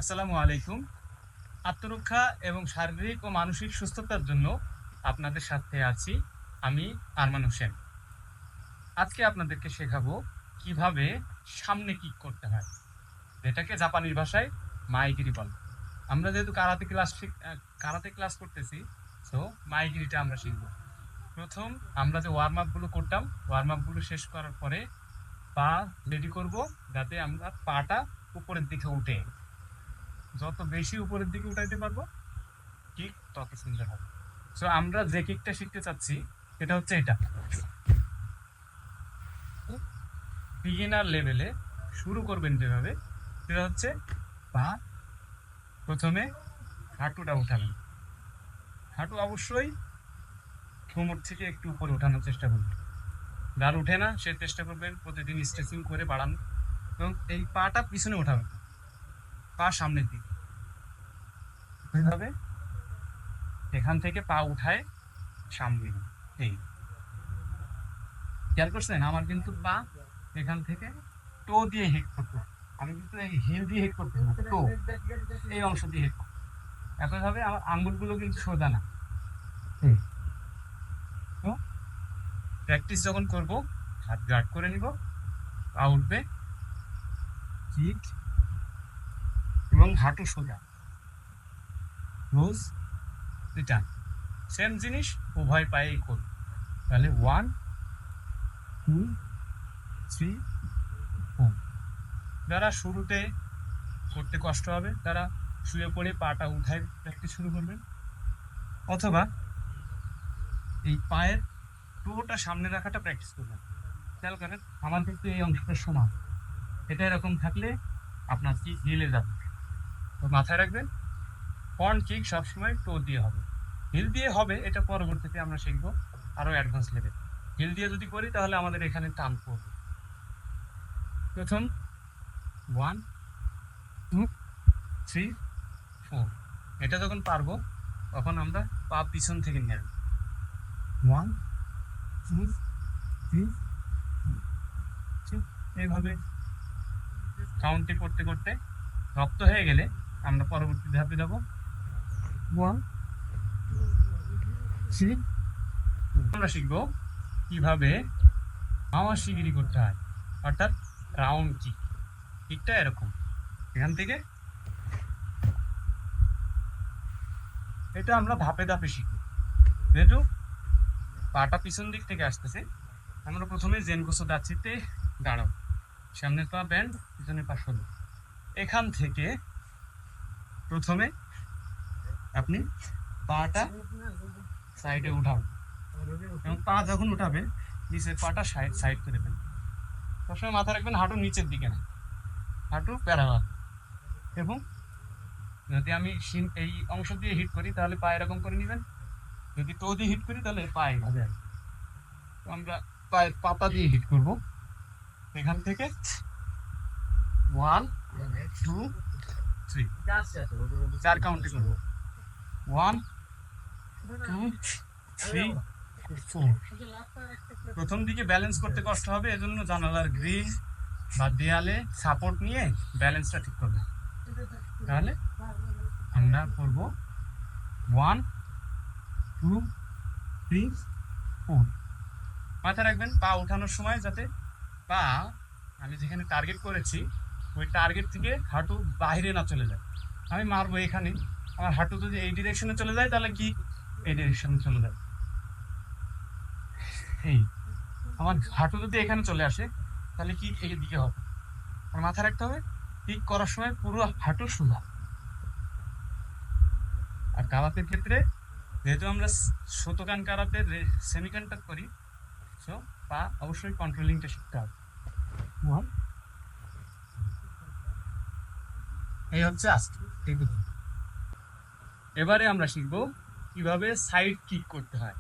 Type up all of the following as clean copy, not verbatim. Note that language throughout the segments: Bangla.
আসসালামু আলাইকুম। আত্মরক্ষা এবং শারীরিক ও মানসিক সুস্থতার জন্য আপনাদের সাথে আছি আমি আরমান হোসেন। আজকে আপনাদেরকে শেখাবো কিভাবে সামনে কিক করতে হয়, যেটাকে জাপানির ভাষায় মাইগিরি বলে। আমরা যেহেতু কারাতে ক্লাস করতেছি, সো মাইগিরিটা আমরা শিখবো। প্রথম আমরা যে ওয়ার্ম আপ গুলো করতাম, ওয়ার্ম আপ গুলো শেষ করার পরে পা রেডি করব, যাতে আমরা পাটা উপরের দিকে উঠে, যত বেশি উপরের দিকে উঠাইতে পারবো কিক তত সুন্দর হবে। সো আমরা যে কিকটা শিখতে চাচ্ছি সেটা হচ্ছে এটা। বিগিনার লেভেলে শুরু করবেন যেভাবে, সেটা হচ্ছে পা প্রথমে হাঁটুটা উঠাবেন। হাঁটু অবশ্যই কোমর থেকে একটু উপরে উঠানোর চেষ্টা করবেন। যার উঠে না সে চেষ্টা করবেন প্রতিদিন স্ট্রেচিং করে বাড়ানো, এবং এই পাটা পিছনে উঠাবেন, পা সামনের দিকে। এইভাবে এখান থেকে পা উঠায় সামনে, এই খেয়াল করছেন আমার কিন্তু পা এখান থেকে টো দিয়ে হিট করতে, আমি কিন্তু এই হিল দিয়ে হিট করতে না, টো এই অংশ দিয়ে হিট করতে। একইভাবে আমার আঙ্গুলগুলো কিন্তু সোজা না। তো প্র্যাকটিস যখন করব, হাত গার্ড করে নিব, পা উঠবে, কিক এবং হাঁটু সোজা, ক্লোজ, রিটার্ন, সেম জিনিস উভয় পায়েই করব। তাহলে 1 2 3 4। যারা শুরুতে করতে কষ্ট হবে তারা শুয়ে পড়ে পাটা উঠায় প্র্যাকটিস শুরু করবেন, অথবা এই পায়ের টোটা সামনে রাখাটা প্র্যাকটিস করবেন। খেয়াল করেন আমার কিন্তু এই অংশটা সমান, এটা এরকম থাকলে আপনার কিক হিলে যাবে। তো মাথায় রাখবেন ফ্রন্ট কিক সবসময় টো দিয়ে হবে। হিল দিয়ে হবে এটা পরবর্তীতে আমরা শিখবো আরো অ্যাডভান্স লেভেল। হিল দিয়ে যদি করি তাহলে আমাদের এখানে টান পড়বে। প্রথম 1 2 3 4, এটা যখন পারবো তখন আমরা পা পিছন থেকে নিয়ে আসবো। 1 2 3 4, এইভাবে কাউন্টে করতে করতে রপ্ত হয়ে গেলে আমরা পরবর্তী ধাপে যাব। 1 3 আমরা শিখবো কিভাবে মাওয়াশিগিরি করতে হয়, অর্থাৎ রাউন্ড কিক। কিকটা এরকম, এখান থেকে এটা আমরা ধাপে ধাপে শিখবো। যেহেতু পাটা পিছন দিক থেকে আসতেছে, আমরা প্রথমে জেনগোসো দাচিতে দাঁড়াবো, সামনের পা ব্যান্ড, পিছনের পা সরু। এখান থেকে প্রথমে আপনি পাটা সাইডে উঠাবেন, এবং পা যখন উঠাবেন নিচের পাটা সাইড সাইড করে দেবেন। সবসময় মাথা রাখবেন হাঁটু নিচের দিকে না, হাঁটু প্যারালাল। এবং যদি আমি এই অংশ দিয়ে হিট করি তাহলে পা এরকম করে নেবেন, যদি টো দিয়ে হিট করি তাহলে পা এইভাবে আসবে। তো আমরা পায়ের পাতা দিয়ে হিট করব, এখান থেকে 1 2 3, 4 কাউন্টে করবো। 1 2 3 4। প্রথম দিকে ব্যালেন্স করতে কষ্ট হবে, এজন্য জানালার গ্রিল বা দেয়ালে সাপোর্ট নিয়ে ব্যালেন্সটা ঠিক করবে। তাহলে আমরা করব 1 2 3 4। মাথায় রাখবেন পা উঠানোর সময় যাতে পা আমি যেখানে টার্গেট করেছি ওই টার্গেট থেকে হাঁটু বাইরে না চলে যায়। আমি মারবো এখানে, আমার হাঁটু যদি এই ডিরেকশনে চলে যায় তাহলে কি এই ডিরেকশনে চলে যায়। এই আমার হাঁটু যদি এখানে চলে আসে তাহলে কি এই দিকে হবে। আর মাথায় রাখতে হবে কিক করার সময় পুরো হাঁটু সোজা। আর কারাতের ক্ষেত্রে যেহেতু আমরা শতকান কারাতে সেমি কন্টাক্ট করি, সো পা অবশ্যই কন্ট্রোলিংটা শিখতে হবে। এই হচ্ছে আজকে। এবারে আমরা শিখবো কিভাবে সাইড কিক করতে হয়।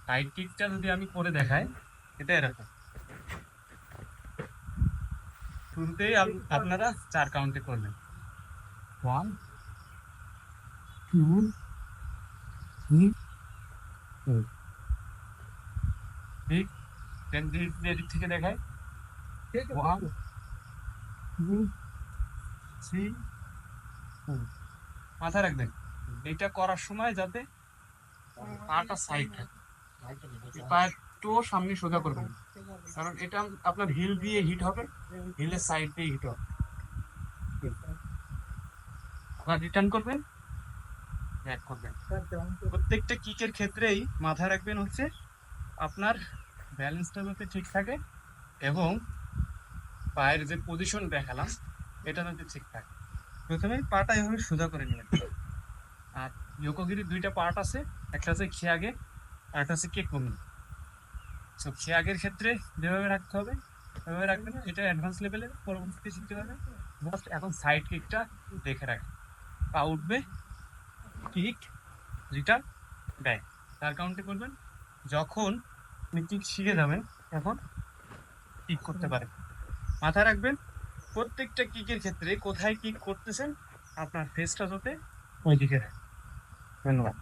সাইড কিকটা যদি আমি করে দেখাই, এটা এরকম। শুরুতেই আপনারা 4 কাউন্টে করবেন, 1 2 3 4। ঠিক এদিক থেকে দেখাই, 1 2 3 মাথায় রাখবেন এটা করার সময় যাতে পাটা সাইড থাকে, পায়ের টো সামনে সোজা করবেন, কারণ এটা আপনার হিল দিয়ে হিট হবে, হিলের সাইড দিয়ে হিট হবে। আবার রিটার্ন করবেন, ব্যাক করবেন। প্রত্যেকটা কিকের ক্ষেত্রেই মাথায় রাখবেন হচ্ছে আপনার ব্যালেন্সটা যাতে ঠিক থাকে এবং পায়ের যে পজিশন দেখালাম এটা যাতে ঠিক থাকে। প্রথমে পাটা এভাবে সোজা করে নেবেন। আর ইয়োকোগিরির দুইটা পার্ট আছে, একটা আছে খিয়াগে আর একটা আছে কেকুমি। সো খিয়াগের ক্ষেত্রে যেভাবে রাখতে হবে সেভাবে রাখবেন, এটা অ্যাডভান্স লেভেলের পরবর্তীতে শিখতে পারবেন। জাস্ট এখন সাইড কিকটা দেখে রাখেন, পা উঠবে, কিক, রিটার্ন, ব্যাক, তার কাউন্টে করবেন। যখন আপনি কিক শিখে যাবেন এখন কিক করতে পারেন। মাথায় রাখবেন প্রত্যেকটা কিকের ক্ষেত্রে কোথায় কিক করতেছেন আপনার ফেসটা যাতে ওই দিকে রাখেন। ধন্যবাদ।